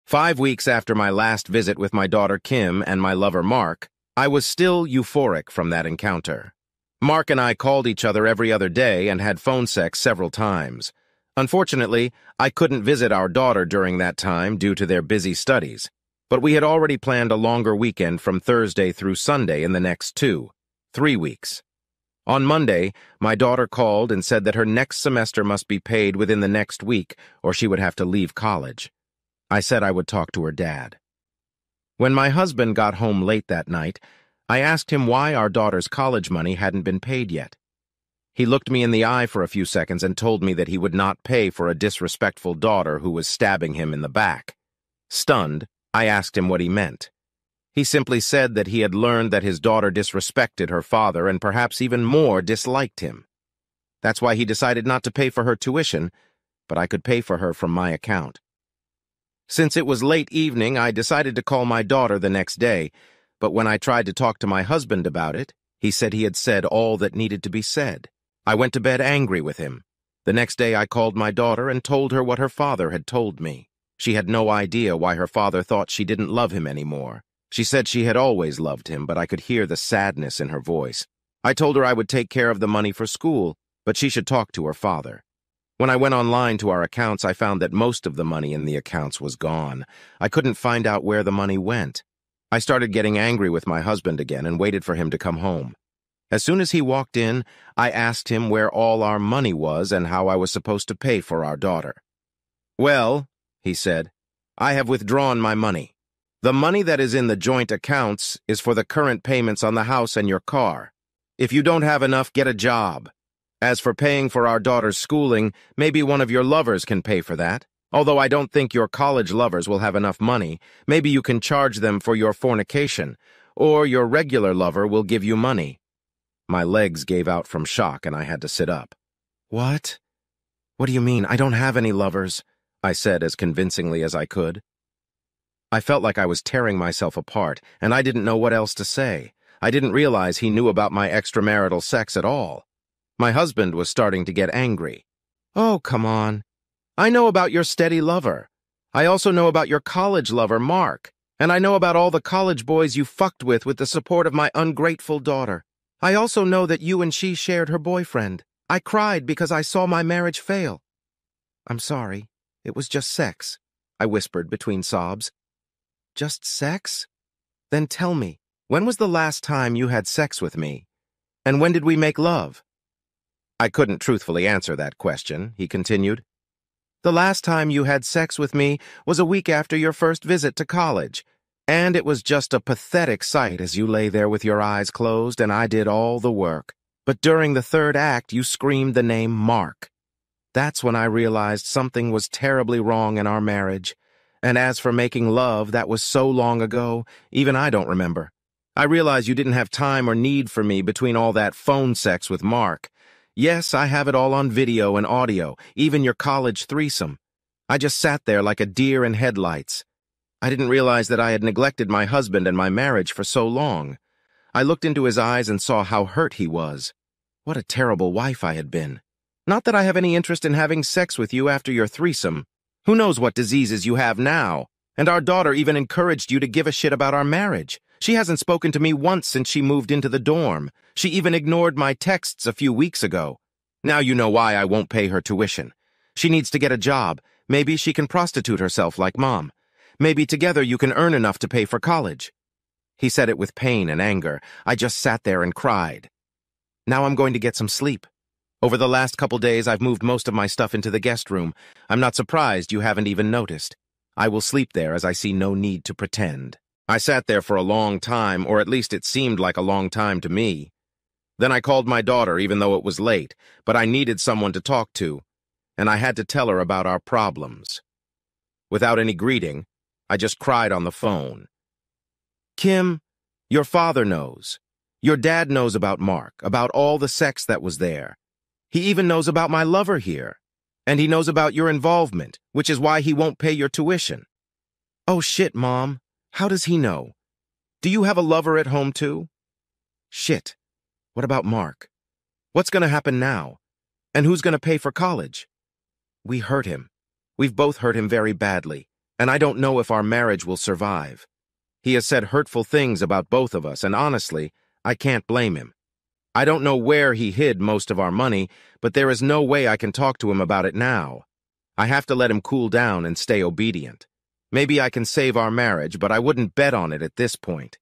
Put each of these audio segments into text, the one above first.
5 weeks after my last visit with my daughter Kim and my lover Mark, I was still euphoric from that encounter. Mark and I called each other every other day and had phone sex several times. Unfortunately, I couldn't visit our daughter during that time due to their busy studies, but we had already planned a longer weekend from Thursday through Sunday in the next 3 weeks. On Monday, my daughter called and said that her next semester must be paid within the next week or she would have to leave college. I said I would talk to her dad. When my husband got home late that night, I asked him why our daughter's college money hadn't been paid yet. He looked me in the eye for a few seconds and told me that he would not pay for a disrespectful daughter who was stabbing him in the back. Stunned, I asked him what he meant. He simply said that he had learned that his daughter disrespected her father and perhaps even more disliked him. That's why he decided not to pay for her tuition, but I could pay for her from my account. Since it was late evening, I decided to call my daughter the next day, but when I tried to talk to my husband about it, he said he had said all that needed to be said. I went to bed angry with him. The next day I called my daughter and told her what her father had told me. She had no idea why her father thought she didn't love him anymore. She said she had always loved him, but I could hear the sadness in her voice. I told her I would take care of the money for school, but she should talk to her father. When I went online to our accounts, I found that most of the money in the accounts was gone. I couldn't find out where the money went. I started getting angry with my husband again and waited for him to come home. As soon as he walked in, I asked him where all our money was and how I was supposed to pay for our daughter. "Well," he said, "I have withdrawn my money. The money that is in the joint accounts is for the current payments on the house and your car. If you don't have enough, get a job. As for paying for our daughter's schooling, maybe one of your lovers can pay for that. Although I don't think your college lovers will have enough money, maybe you can charge them for your fornication, or your regular lover will give you money." My legs gave out from shock and I had to sit up. "What? What do you mean? I don't have any lovers," I said as convincingly as I could. I felt like I was tearing myself apart, and I didn't know what else to say. I didn't realize he knew about my extramarital sex at all. My husband was starting to get angry. "Oh, come on. I know about your steady lover. I also know about your college lover, Mark, and I know about all the college boys you fucked with the support of my ungrateful daughter. I also know that you and she shared her boyfriend. I cried because I saw my marriage fail." "I'm sorry. It was just sex," I whispered between sobs. "Just sex? Then tell me, when was the last time you had sex with me? And when did we make love?" I couldn't truthfully answer that question, he continued. "The last time you had sex with me was a week after your first visit to college, and it was just a pathetic sight as you lay there with your eyes closed and I did all the work. But during the third act, you screamed the name Mark. That's when I realized something was terribly wrong in our marriage. And as for making love, that was so long ago, even I don't remember. I realized you didn't have time or need for me between all that phone sex with Mark. Yes, I have it all on video and audio, even your college threesome. I just sat there like a deer in headlights. I didn't realize that I had neglected my husband and my marriage for so long. I looked into his eyes and saw how hurt he was. What a terrible wife I had been. Not that I have any interest in having sex with you after your threesome. Who knows what diseases you have now? And our daughter even encouraged you to give a shit about our marriage. She hasn't spoken to me once since she moved into the dorm. She even ignored my texts a few weeks ago. Now you know why I won't pay her tuition. She needs to get a job. Maybe she can prostitute herself like Mom. Maybe together you can earn enough to pay for college." He said it with pain and anger. I just sat there and cried. Now I'm going to get some sleep. Over the last couple days, I've moved most of my stuff into the guest room. I'm not surprised you haven't even noticed. I will sleep there as I see no need to pretend. I sat there for a long time, or at least it seemed like a long time to me. Then I called my daughter, even though it was late, but I needed someone to talk to, and I had to tell her about our problems. Without any greeting, I just cried on the phone. "Kim, your father knows. Your dad knows about Mark, about all the sex that was there. He even knows about my lover here. And he knows about your involvement, which is why he won't pay your tuition." "Oh shit, Mom. How does he know? Do you have a lover at home too?" "Shit. What about Mark? What's going to happen now? And who's going to pay for college?" "We hurt him. We've both hurt him very badly. and I don't know if our marriage will survive. He has said hurtful things about both of us, and honestly, I can't blame him. I don't know where he hid most of our money, but there is no way I can talk to him about it now. I have to let him cool down and stay obedient. Maybe I can save our marriage, but I wouldn't bet on it at this point.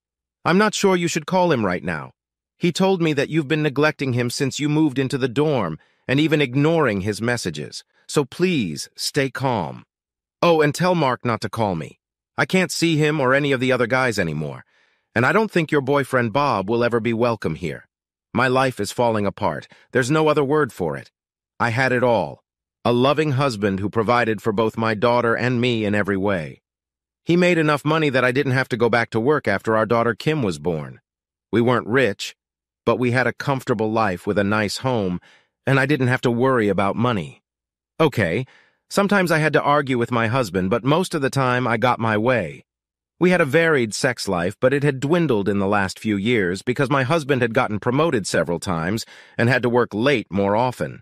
I'm not sure you should call him right now. He told me that you've been neglecting him since you moved into the dorm and even ignoring his messages. So please, stay calm. Oh, and tell Mark not to call me. I can't see him or any of the other guys anymore, and I don't think your boyfriend Bob will ever be welcome here. My life is falling apart. There's no other word for it. I had it all. A loving husband who provided for both my daughter and me in every way. He made enough money that I didn't have to go back to work after our daughter Kim was born. We weren't rich, but we had a comfortable life with a nice home, and I didn't have to worry about money. Okay, sometimes I had to argue with my husband, but most of the time I got my way. We had a varied sex life, but it had dwindled in the last few years because my husband had gotten promoted several times and had to work late more often.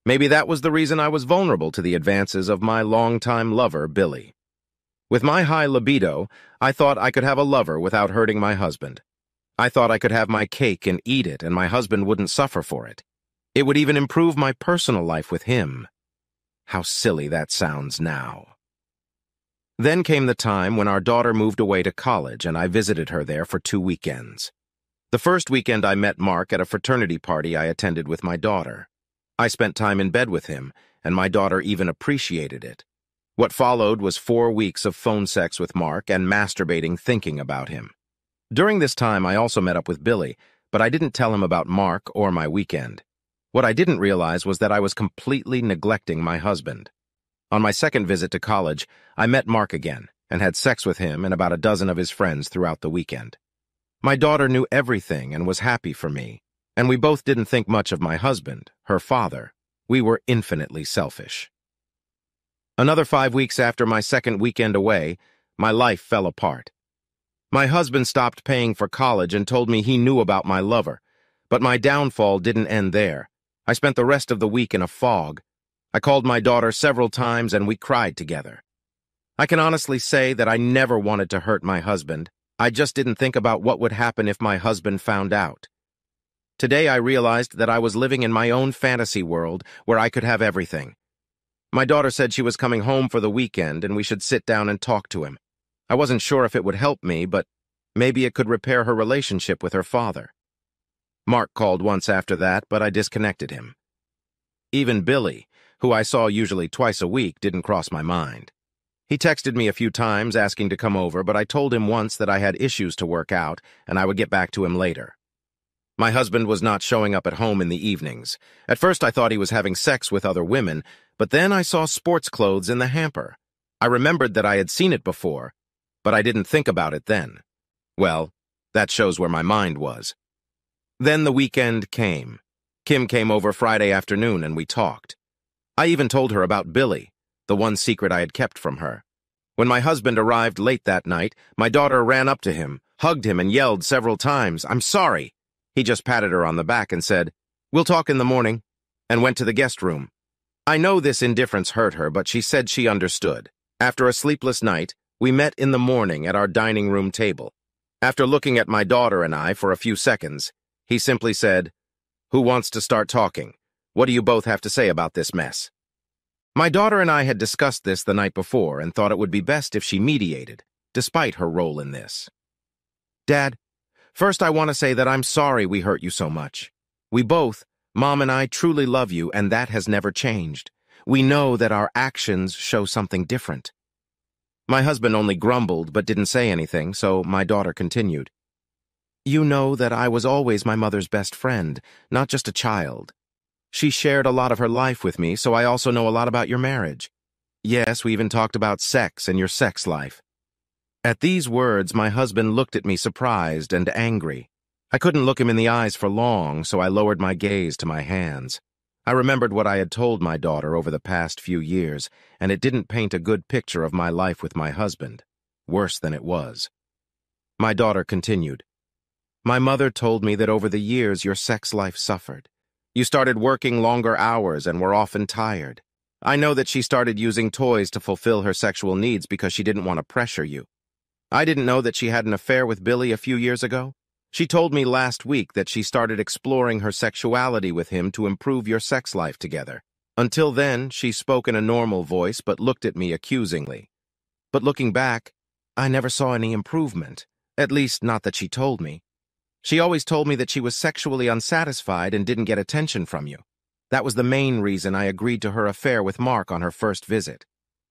Maybe that was the reason I was vulnerable to the advances of my longtime lover, Billy. With my high libido, I thought I could have a lover without hurting my husband. I thought I could have my cake and eat it, and my husband wouldn't suffer for it. It would even improve my personal life with him. How silly that sounds now. Then came the time when our daughter moved away to college, and I visited her there for 2 weekends. The first weekend I met Mark at a fraternity party I attended with my daughter. I spent time in bed with him, and my daughter even appreciated it. What followed was 4 weeks of phone sex with Mark and masturbating thinking about him. During this time, I also met up with Billy, but I didn't tell him about Mark or my weekend. What I didn't realize was that I was completely neglecting my husband. On my second visit to college, I met Mark again and had sex with him and about a dozen of his friends throughout the weekend. My daughter knew everything and was happy for me, and we both didn't think much of my husband, her father. We were infinitely selfish. Another 5 weeks after my second weekend away, my life fell apart. My husband stopped paying for college and told me he knew about my lover, but my downfall didn't end there. I spent the rest of the week in a fog. I called my daughter several times and we cried together. I can honestly say that I never wanted to hurt my husband. I just didn't think about what would happen if my husband found out. Today I realized that I was living in my own fantasy world where I could have everything. My daughter said she was coming home for the weekend and we should sit down and talk to him. I wasn't sure if it would help me, but maybe it could repair her relationship with her father. Mark called once after that, but I disconnected him. Even Billy, who I saw usually twice a week, didn't cross my mind. He texted me a few times asking to come over, but I told him once that I had issues to work out and I would get back to him later. My husband was not showing up at home in the evenings. At first I thought he was having sex with other women, but then I saw sports clothes in the hamper. I remembered that I had seen it before, but I didn't think about it then. Well, that shows where my mind was. Then the weekend came. Kim came over Friday afternoon and we talked. I even told her about Billy, the one secret I had kept from her. When my husband arrived late that night, my daughter ran up to him, hugged him, and yelled several times, "I'm sorry." He just patted her on the back and said, "We'll talk in the morning," and went to the guest room. I know this indifference hurt her, but she said she understood. After a sleepless night, we met in the morning at our dining room table. After looking at my daughter and I for a few seconds, he simply said, "Who wants to start talking? What do you both have to say about this mess?" My daughter and I had discussed this the night before and thought it would be best if she mediated, despite her role in this. "Dad, first I want to say that I'm sorry we hurt you so much. We both, Mom and I, truly love you, and that has never changed. We know that our actions show something different." My husband only grumbled but didn't say anything, so my daughter continued. "You know that I was always my mother's best friend, not just a child. She shared a lot of her life with me, so I also know a lot about your marriage. Yes, we even talked about sex and your sex life." At these words, my husband looked at me surprised and angry. I couldn't look him in the eyes for long, so I lowered my gaze to my hands. I remembered what I had told my daughter over the past few years, and it didn't paint a good picture of my life with my husband. Worse than it was. My daughter continued. "My mother told me that over the years your sex life suffered. You started working longer hours and were often tired. I know that she started using toys to fulfill her sexual needs because she didn't want to pressure you. I didn't know that she had an affair with Billy a few years ago. She told me last week that she started exploring her sexuality with him to improve your sex life together. Until then, she spoke in a normal voice but looked at me accusingly. But looking back, I never saw any improvement, at least not that she told me. She always told me that she was sexually unsatisfied and didn't get attention from you. That was the main reason I agreed to her affair with Mark on her first visit.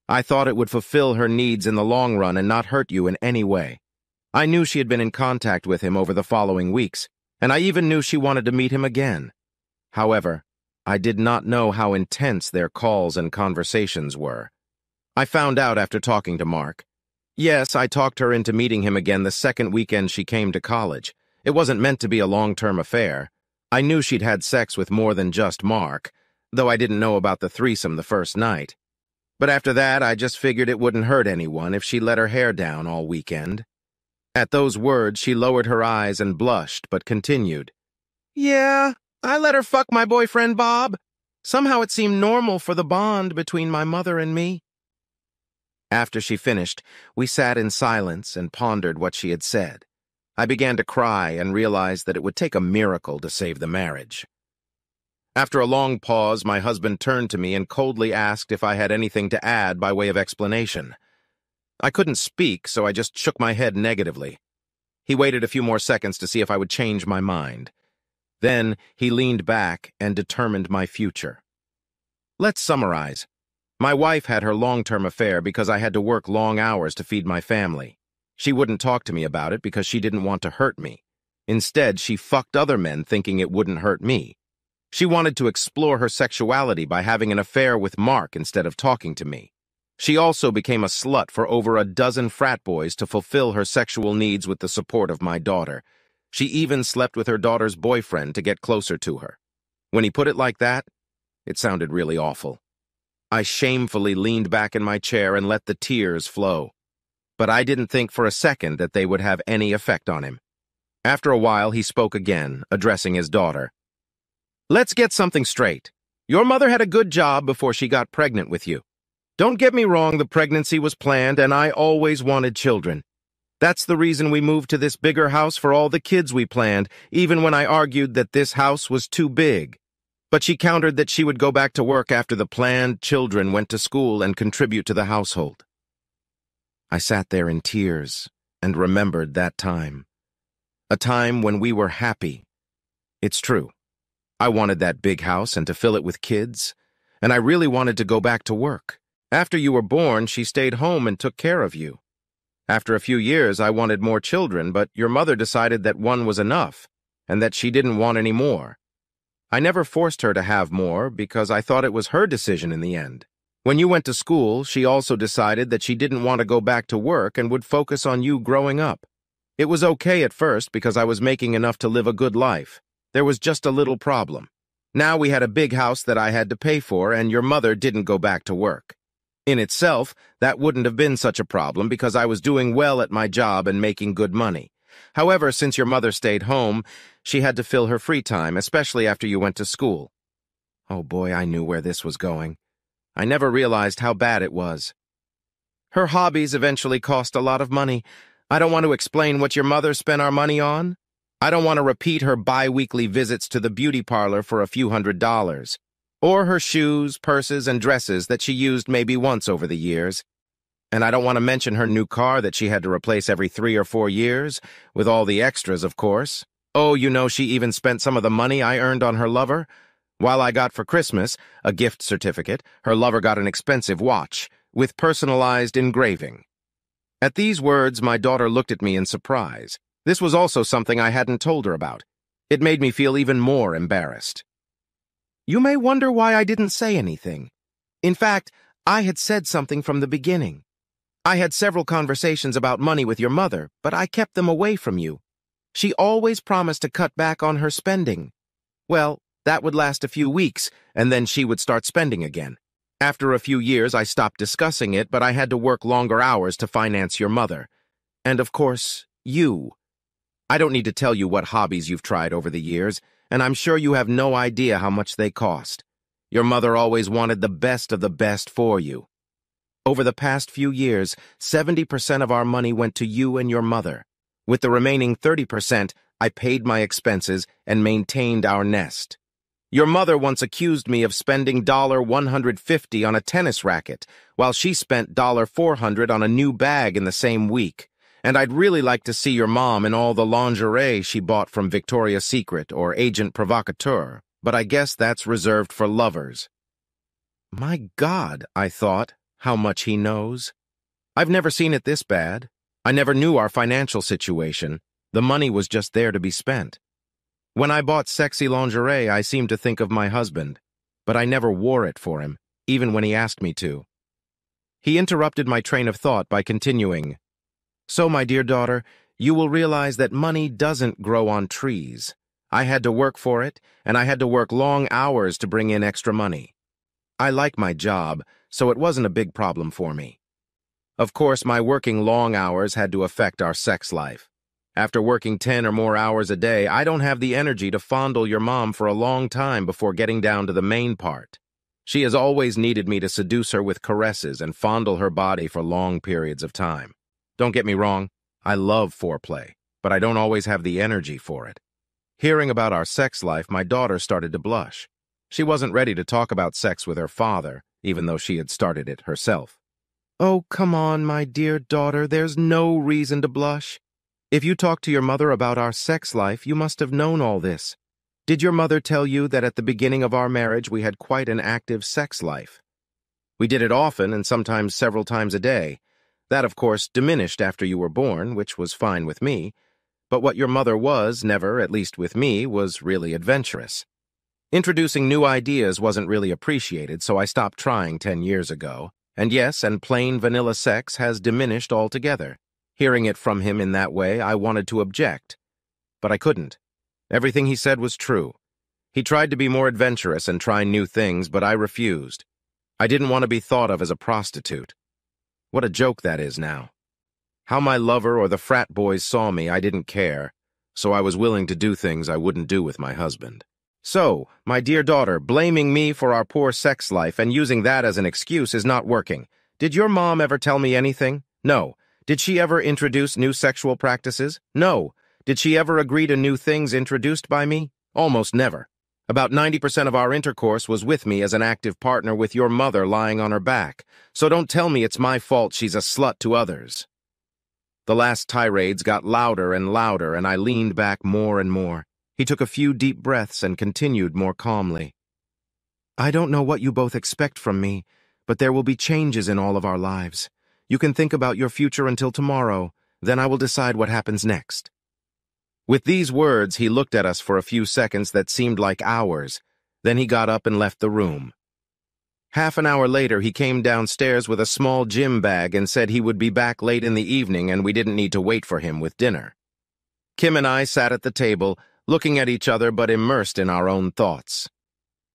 I thought it would fulfill her needs in the long run and not hurt you in any way. I knew she had been in contact with him over the following weeks, and I even knew she wanted to meet him again. However, I did not know how intense their calls and conversations were. I found out after talking to Mark. Yes, I talked her into meeting him again the second weekend she came to college. It wasn't meant to be a long-term affair. I knew she'd had sex with more than just Mark, though I didn't know about the threesome the first night. But after that, I just figured it wouldn't hurt anyone if she let her hair down all weekend. At those words, she lowered her eyes and blushed, but continued. Yeah, I let her fuck my boyfriend Bob. Somehow it seemed normal for the bond between my mother and me. After she finished, we sat in silence and pondered what she had said. I began to cry and realized that it would take a miracle to save the marriage. After a long pause, my husband turned to me and coldly asked if I had anything to add by way of explanation. I couldn't speak, so I just shook my head negatively. He waited a few more seconds to see if I would change my mind. Then he leaned back and determined my future. Let's summarize. My wife had her long-term affair because I had to work long hours to feed my family. She wouldn't talk to me about it because she didn't want to hurt me. Instead, she fucked other men thinking it wouldn't hurt me. She wanted to explore her sexuality by having an affair with Mark instead of talking to me. She also became a slut for over a dozen frat boys to fulfill her sexual needs with the support of my daughter. She even slept with her daughter's boyfriend to get closer to her. When he put it like that, it sounded really awful. I shamefully leaned back in my chair and let the tears flow. But I didn't think for a second that they would have any effect on him. After a while, he spoke again, addressing his daughter. Let's get something straight. Your mother had a good job before she got pregnant with you. Don't get me wrong, the pregnancy was planned, and I always wanted children. That's the reason we moved to this bigger house for all the kids we planned, even when I argued that this house was too big. But she countered that she would go back to work after the planned children went to school and contribute to the household. I sat there in tears and remembered that time. A time when we were happy. It's true. I wanted that big house and to fill it with kids, and I really wanted to go back to work. After you were born, she stayed home and took care of you. After a few years, I wanted more children, but your mother decided that one was enough, and that she didn't want any more. I never forced her to have more because I thought it was her decision in the end. When you went to school, she also decided that she didn't want to go back to work and would focus on you growing up. It was okay at first because I was making enough to live a good life. There was just a little problem. Now we had a big house that I had to pay for, and your mother didn't go back to work. In itself, that wouldn't have been such a problem because I was doing well at my job and making good money. However, since your mother stayed home, she had to fill her free time, especially after you went to school. Oh boy, I knew where this was going. I never realized how bad it was. Her hobbies eventually cost a lot of money. I don't want to explain what your mother spent our money on. I don't want to repeat her bi-weekly visits to the beauty parlor for a few $100s. Or her shoes, purses, and dresses that she used maybe once over the years. And I don't want to mention her new car that she had to replace every 3 or 4 years, with all the extras, of course. Oh, you know, she even spent some of the money I earned on her lover. While I got for Christmas a gift certificate, her lover got an expensive watch, with personalized engraving. At these words, my daughter looked at me in surprise. This was also something I hadn't told her about. It made me feel even more embarrassed. You may wonder why I didn't say anything. In fact, I had said something from the beginning. I had several conversations about money with your mother, but I kept them away from you. She always promised to cut back on her spending. Well, that would last a few weeks, and then she would start spending again. After a few years, I stopped discussing it, but I had to work longer hours to finance your mother. And of course, you. I don't need to tell you what hobbies you've tried over the years, and I'm sure you have no idea how much they cost. Your mother always wanted the best of the best for you. Over the past few years, 70% of our money went to you and your mother. With the remaining 30%, I paid my expenses and maintained our nest. Your mother once accused me of spending $150 on a tennis racket, while she spent $400 on a new bag in the same week. And I'd really like to see your mom in all the lingerie she bought from Victoria's Secret or Agent Provocateur, but I guess that's reserved for lovers. My God, I thought, how much he knows. I've never seen it this bad. I never knew our financial situation. The money was just there to be spent. When I bought sexy lingerie, I seemed to think of my husband, but I never wore it for him, even when he asked me to. He interrupted my train of thought by continuing, "So, my dear daughter, you will realize that money doesn't grow on trees. I had to work for it, and I had to work long hours to bring in extra money. I like my job, so it wasn't a big problem for me. Of course, my working long hours had to affect our sex life. After working 10 or more hours a day, I don't have the energy to fondle your mom for a long time before getting down to the main part. She has always needed me to seduce her with caresses and fondle her body for long periods of time. Don't get me wrong, I love foreplay, but I don't always have the energy for it." Hearing about our sex life, my daughter started to blush. She wasn't ready to talk about sex with her father, even though she had started it herself. "Oh, come on, my dear daughter, there's no reason to blush. If you talked to your mother about our sex life, you must have known all this. Did your mother tell you that at the beginning of our marriage we had quite an active sex life? We did it often and sometimes several times a day. That, of course, diminished after you were born, which was fine with me. But what your mother was never, at least with me, was really adventurous. Introducing new ideas wasn't really appreciated, so I stopped trying 10 years ago. And yes, and plain vanilla sex has diminished altogether. Hearing it from him in that way, I wanted to object. But I couldn't. Everything he said was true. He tried to be more adventurous and try new things, but I refused. I didn't want to be thought of as a prostitute. What a joke that is now. How my lover or the frat boys saw me, I didn't care, so I was willing to do things I wouldn't do with my husband. So, my dear daughter, blaming me for our poor sex life and using that as an excuse is not working. Did your mom ever tell me anything? No. Did she ever introduce new sexual practices? No. Did she ever agree to new things introduced by me? Almost never. About 90% of our intercourse was with me as an active partner with your mother lying on her back, so don't tell me it's my fault she's a slut to others." The last tirades got louder and louder, and I leaned back more and more. He took a few deep breaths and continued more calmly. "I don't know what you both expect from me, but there will be changes in all of our lives. You can think about your future until tomorrow, then I will decide what happens next." With these words, he looked at us for a few seconds that seemed like hours. Then he got up and left the room. Half an hour later, he came downstairs with a small gym bag and said he would be back late in the evening and we didn't need to wait for him with dinner. Kim and I sat at the table, looking at each other but immersed in our own thoughts.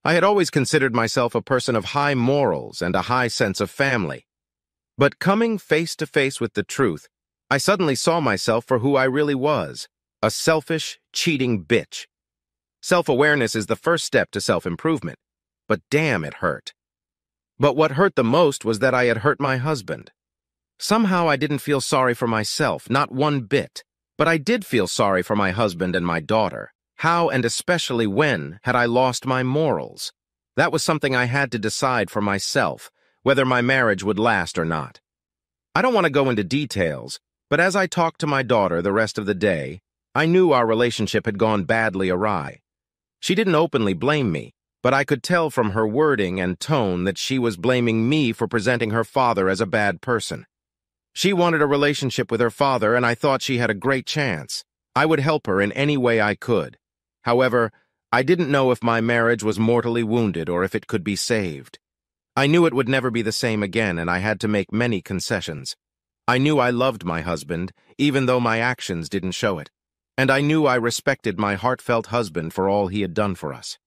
I had always considered myself a person of high morals and a high sense of family. But coming face to face with the truth, I suddenly saw myself for who I really was. A selfish, cheating bitch. Self-awareness is the first step to self-improvement, but damn, it hurt. But what hurt the most was that I had hurt my husband. Somehow I didn't feel sorry for myself, not one bit, but I did feel sorry for my husband and my daughter. How, and especially when, had I lost my morals? That was something I had to decide for myself, whether my marriage would last or not. I don't want to go into details, but as I talked to my daughter the rest of the day, I knew our relationship had gone badly awry. She didn't openly blame me, but I could tell from her wording and tone that she was blaming me for presenting her father as a bad person. She wanted a relationship with her father, and I thought she had a great chance. I would help her in any way I could. However, I didn't know if my marriage was mortally wounded or if it could be saved. I knew it would never be the same again, and I had to make many concessions. I knew I loved my husband, even though my actions didn't show it. And I knew I respected my heartfelt husband for all he had done for us.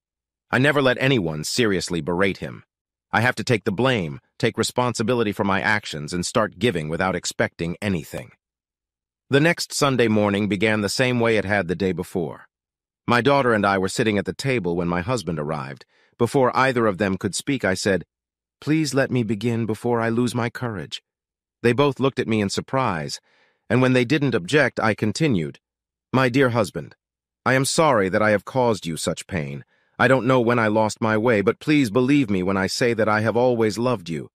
I never let anyone seriously berate him. I have to take the blame, take responsibility for my actions, and start giving without expecting anything. The next Sunday morning began the same way it had the day before. My daughter and I were sitting at the table when my husband arrived, Before either of them could speak, I said, "Please let me begin before I lose my courage." They both looked at me in surprise, and when they didn't object, I continued, "My dear husband, I am sorry that I have caused you such pain. I don't know when I lost my way, but please believe me when I say that I have always loved you.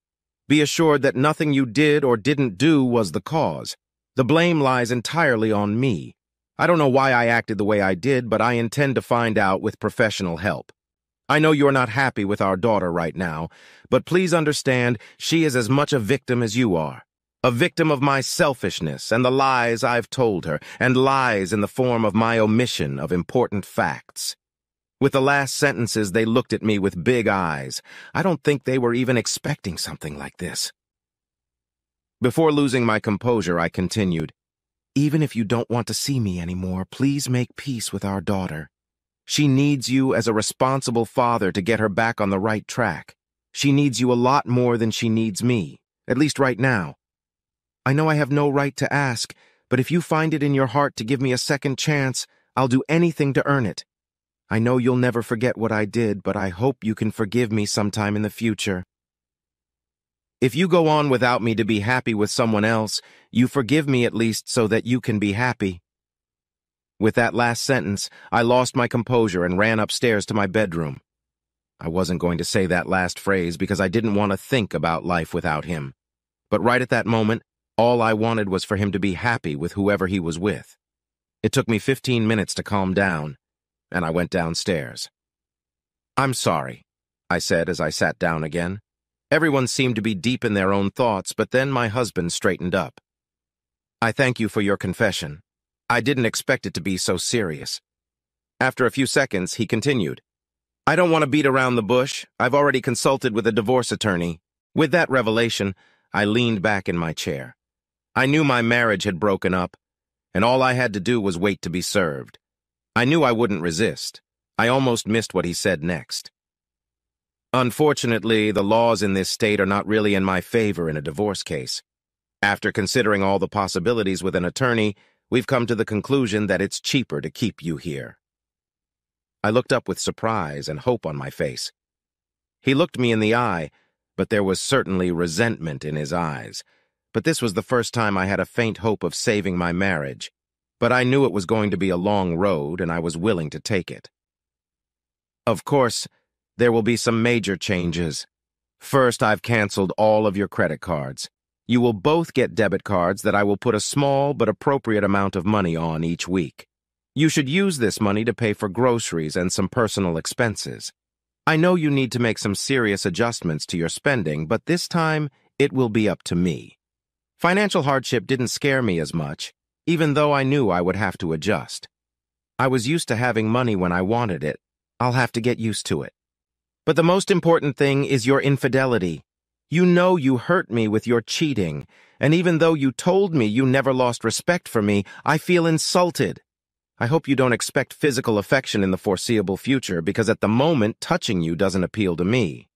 Be assured that nothing you did or didn't do was the cause. The blame lies entirely on me. I don't know why I acted the way I did, but I intend to find out with professional help. I know you're not happy with our daughter right now, but please understand she is as much a victim as you are. A victim of my selfishness and the lies I've told her, and lies in the form of my omission of important facts." With the last sentences, they looked at me with big eyes. I don't think they were even expecting something like this. Before losing my composure, I continued, "Even if you don't want to see me anymore, please make peace with our daughter. She needs you as a responsible father to get her back on the right track. She needs you a lot more than she needs me, at least right now. I know I have no right to ask, but if you find it in your heart to give me a second chance, I'll do anything to earn it. I know you'll never forget what I did, but I hope you can forgive me sometime in the future. If you go on without me to be happy with someone else, you forgive me at least so that you can be happy." With that last sentence, I lost my composure and ran upstairs to my bedroom. I wasn't going to say that last phrase because I didn't want to think about life without him. But right at that moment, all I wanted was for him to be happy with whoever he was with. It took me 15 minutes to calm down, and I went downstairs. "I'm sorry," I said as I sat down again. Everyone seemed to be deep in their own thoughts, but then my husband straightened up. "I thank you for your confession. I didn't expect it to be so serious." After a few seconds, he continued, "I don't want to beat around the bush. I've already consulted with a divorce attorney." With that revelation, I leaned back in my chair. I knew my marriage had broken up, and all I had to do was wait to be served. I knew I wouldn't resist. I almost missed what he said next. "Unfortunately, the laws in this state are not really in my favor in a divorce case. After considering all the possibilities with an attorney, we've come to the conclusion that it's cheaper to keep you here." I looked up with surprise and hope on my face. He looked me in the eye, but there was certainly resentment in his eyes. But this was the first time I had a faint hope of saving my marriage. But I knew it was going to be a long road, and I was willing to take it. "Of course, there will be some major changes. First, I've canceled all of your credit cards. You will both get debit cards that I will put a small but appropriate amount of money on each week. You should use this money to pay for groceries and some personal expenses. I know you need to make some serious adjustments to your spending, but this time it will be up to me. Financial hardship didn't scare me as much, even though I knew I would have to adjust. I was used to having money when I wanted it. I'll have to get used to it. But the most important thing is your infidelity. You know you hurt me with your cheating, and even though you told me you never lost respect for me, I feel insulted. I hope you don't expect physical affection in the foreseeable future, because at the moment, touching you doesn't appeal to me.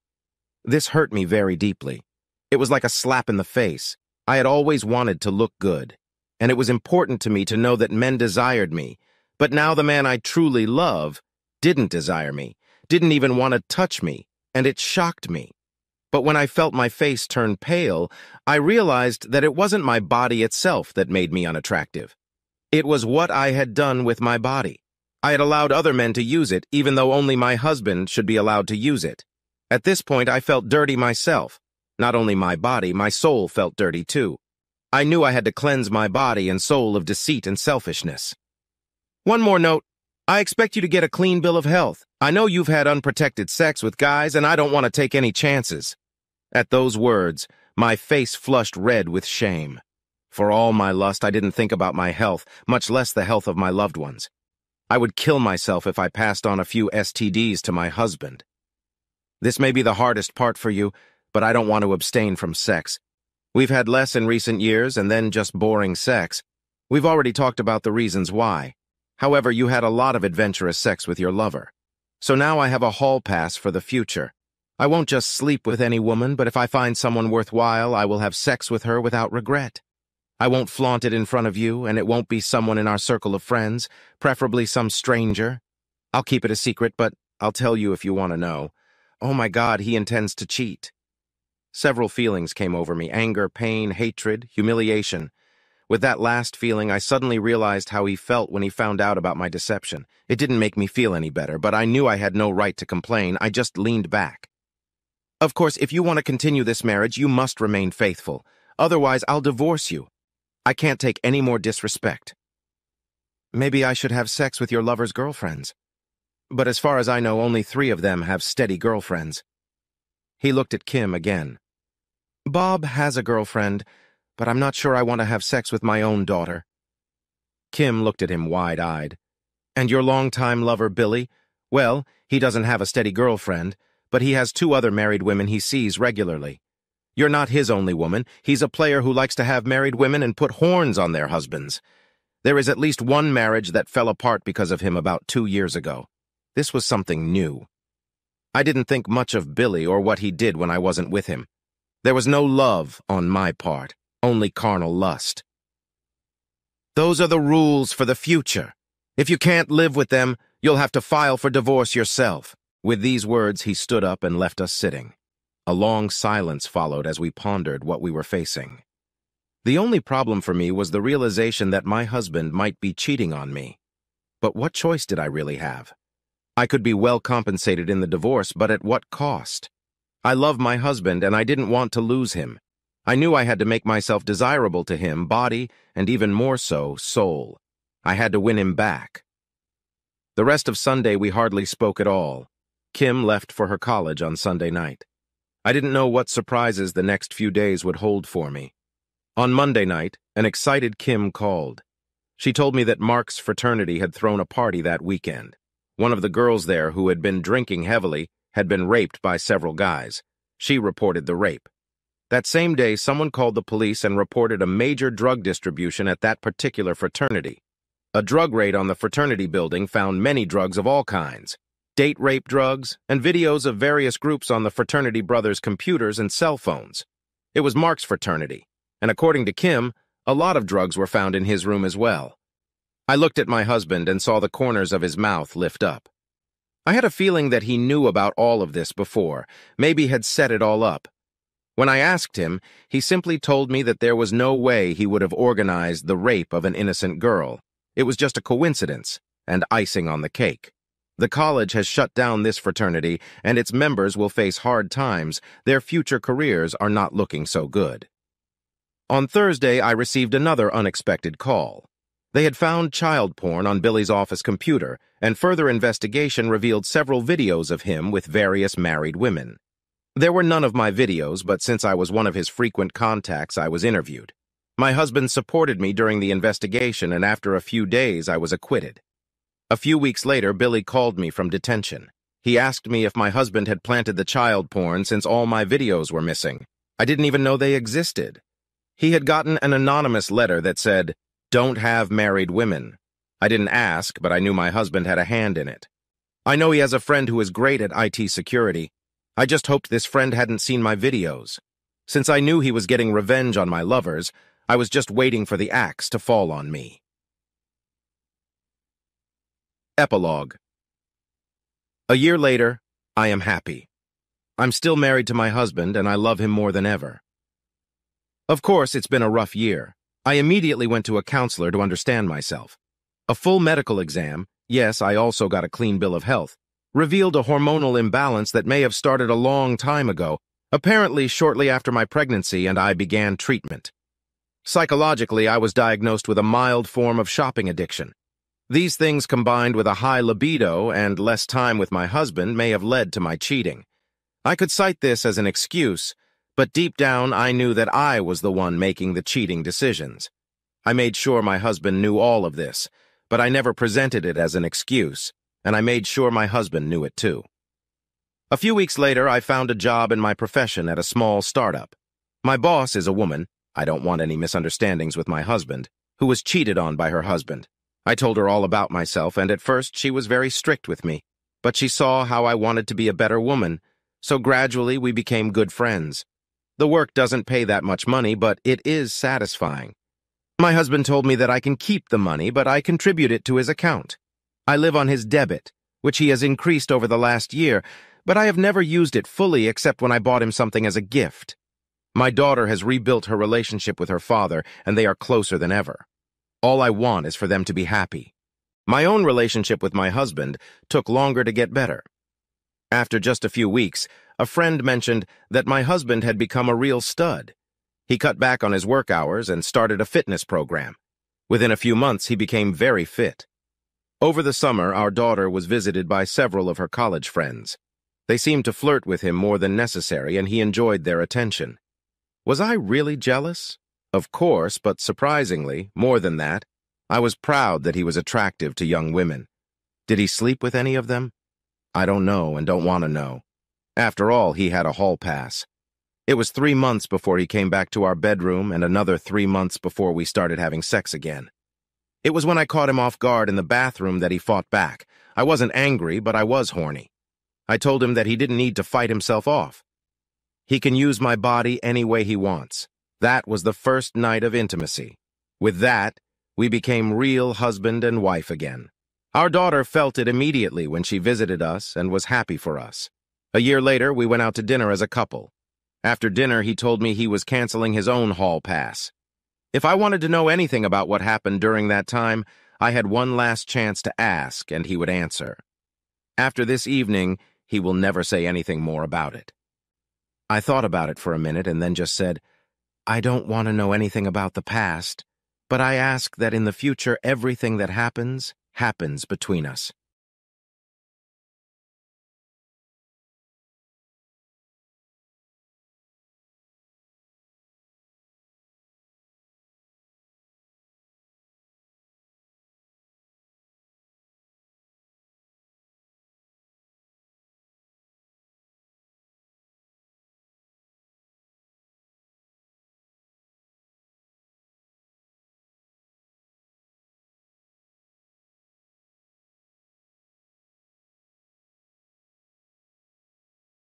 This hurt me very deeply. It was like a slap in the face. I had always wanted to look good, and it was important to me to know that men desired me. But now the man I truly love didn't desire me, didn't even want to touch me, and it shocked me. But when I felt my face turn pale, I realized that it wasn't my body itself that made me unattractive. It was what I had done with my body. I had allowed other men to use it, even though only my husband should be allowed to use it. At this point, I felt dirty myself. Not only my body, my soul felt dirty too. I knew I had to cleanse my body and soul of deceit and selfishness. One more note. I expect you to get a clean bill of health. I know you've had unprotected sex with guys, and I don't want to take any chances. At those words, my face flushed red with shame. For all my lust, I didn't think about my health, much less the health of my loved ones. I would kill myself if I passed on a few STDs to my husband. This may be the hardest part for you, but I don't want to abstain from sex. We've had less in recent years and then just boring sex. We've already talked about the reasons why. However, you had a lot of adventurous sex with your lover. So now I have a hall pass for the future. I won't just sleep with any woman, but if I find someone worthwhile, I will have sex with her without regret. I won't flaunt it in front of you, and it won't be someone in our circle of friends, preferably some stranger. I'll keep it a secret, but I'll tell you if you want to know. Oh my God, he intends to cheat. Several feelings came over me: anger, pain, hatred, humiliation. With that last feeling, I suddenly realized how he felt when he found out about my deception. It didn't make me feel any better, but I knew I had no right to complain. I just leaned back. Of course, if you want to continue this marriage, you must remain faithful. Otherwise, I'll divorce you. I can't take any more disrespect. Maybe I should have sex with your lover's girlfriends. But as far as I know, only 3 of them have steady girlfriends. He looked at Kim again. Bob has a girlfriend, but I'm not sure I want to have sex with my own daughter. Kim looked at him wide-eyed. And your longtime lover, Billy? Well, he doesn't have a steady girlfriend, but he has 2 other married women he sees regularly. You're not his only woman. He's a player who likes to have married women and put horns on their husbands. There is at least one marriage that fell apart because of him about 2 years ago. This was something new. I didn't think much of Billy or what he did when I wasn't with him. There was no love on my part, only carnal lust. Those are the rules for the future. If you can't live with them, you'll have to file for divorce yourself. With these words, he stood up and left us sitting. A long silence followed as we pondered what we were facing. The only problem for me was the realization that my husband might be cheating on me. But what choice did I really have? I could be well compensated in the divorce, but at what cost? I love my husband, and I didn't want to lose him. I knew I had to make myself desirable to him, body, and even more so, soul. I had to win him back. The rest of Sunday we hardly spoke at all. Kim left for her college on Sunday night. I didn't know what surprises the next few days would hold for me. On Monday night, an excited Kim called. She told me that Mark's fraternity had thrown a party that weekend. One of the girls there, who had been drinking heavily, had been raped by several guys. She reported the rape. That same day, someone called the police and reported a major drug distribution at that particular fraternity. A drug raid on the fraternity building found many drugs of all kinds: date rape drugs, and videos of various groups on the fraternity brothers' computers and cell phones. It was Mark's fraternity, and according to Kim, a lot of drugs were found in his room as well. I looked at my husband and saw the corners of his mouth lift up. I had a feeling that he knew about all of this before, maybe had set it all up. When I asked him, he simply told me that there was no way he would have organized the rape of an innocent girl. It was just a coincidence, and icing on the cake. The college has shut down this fraternity, and its members will face hard times. Their future careers are not looking so good. On Thursday, I received another unexpected call. They had found child porn on Billy's office computer, and further investigation revealed several videos of him with various married women. There were none of my videos, but since I was one of his frequent contacts, I was interviewed. My husband supported me during the investigation, and after a few days, I was acquitted. A few weeks later, Billy called me from detention. He asked me if my husband had planted the child porn since all my videos were missing. I didn't even know they existed. He had gotten an anonymous letter that said, "Don't have married women." I didn't ask, but I knew my husband had a hand in it. I know he has a friend who is great at IT security. I just hoped this friend hadn't seen my videos. Since I knew he was getting revenge on my lovers, I was just waiting for the axe to fall on me. Epilogue. A year later, I am happy. I'm still married to my husband, and I love him more than ever. Of course, it's been a rough year. I immediately went to a counselor to understand myself. A full medical exam, yes, I also got a clean bill of health, revealed a hormonal imbalance that may have started a long time ago, apparently shortly after my pregnancy, and I began treatment. Psychologically, I was diagnosed with a mild form of shopping addiction. These things combined with a high libido and less time with my husband may have led to my cheating. I could cite this as an excuse, but deep down I knew that I was the one making the cheating decisions. I made sure my husband knew all of this, but I never presented it as an excuse, and I made sure my husband knew it too. A few weeks later, I found a job in my profession at a small startup. My boss is a woman, I don't want any misunderstandings with my husband, who was cheated on by her husband. I told her all about myself, and at first she was very strict with me, but she saw how I wanted to be a better woman, so gradually we became good friends. The work doesn't pay that much money, but it is satisfying. My husband told me that I can keep the money, but I contribute it to his account. I live on his debit, which he has increased over the last year, but I have never used it fully except when I bought him something as a gift. My daughter has rebuilt her relationship with her father, and they are closer than ever. All I want is for them to be happy. My own relationship with my husband took longer to get better. After just a few weeks, a friend mentioned that my husband had become a real stud. He cut back on his work hours and started a fitness program. Within a few months, he became very fit. Over the summer, our daughter was visited by several of her college friends. They seemed to flirt with him more than necessary, and he enjoyed their attention. Was I really jealous? Of course, but surprisingly, more than that, I was proud that he was attractive to young women. Did he sleep with any of them? I don't know and don't want to know. After all, he had a hall pass. It was 3 months before he came back to our bedroom and another 3 months before we started having sex again. It was when I caught him off guard in the bathroom that he fought back. I wasn't angry, but I was horny. I told him that he didn't need to fight himself off. He can use my body any way he wants. That was the first night of intimacy. With that, we became real husband and wife again. Our daughter felt it immediately when she visited us and was happy for us. A year later, we went out to dinner as a couple. After dinner, he told me he was canceling his own hall pass. If I wanted to know anything about what happened during that time, I had one last chance to ask, and he would answer. After this evening, he will never say anything more about it. I thought about it for a minute and then just said, I don't want to know anything about the past, but I ask that in the future everything that happens between us.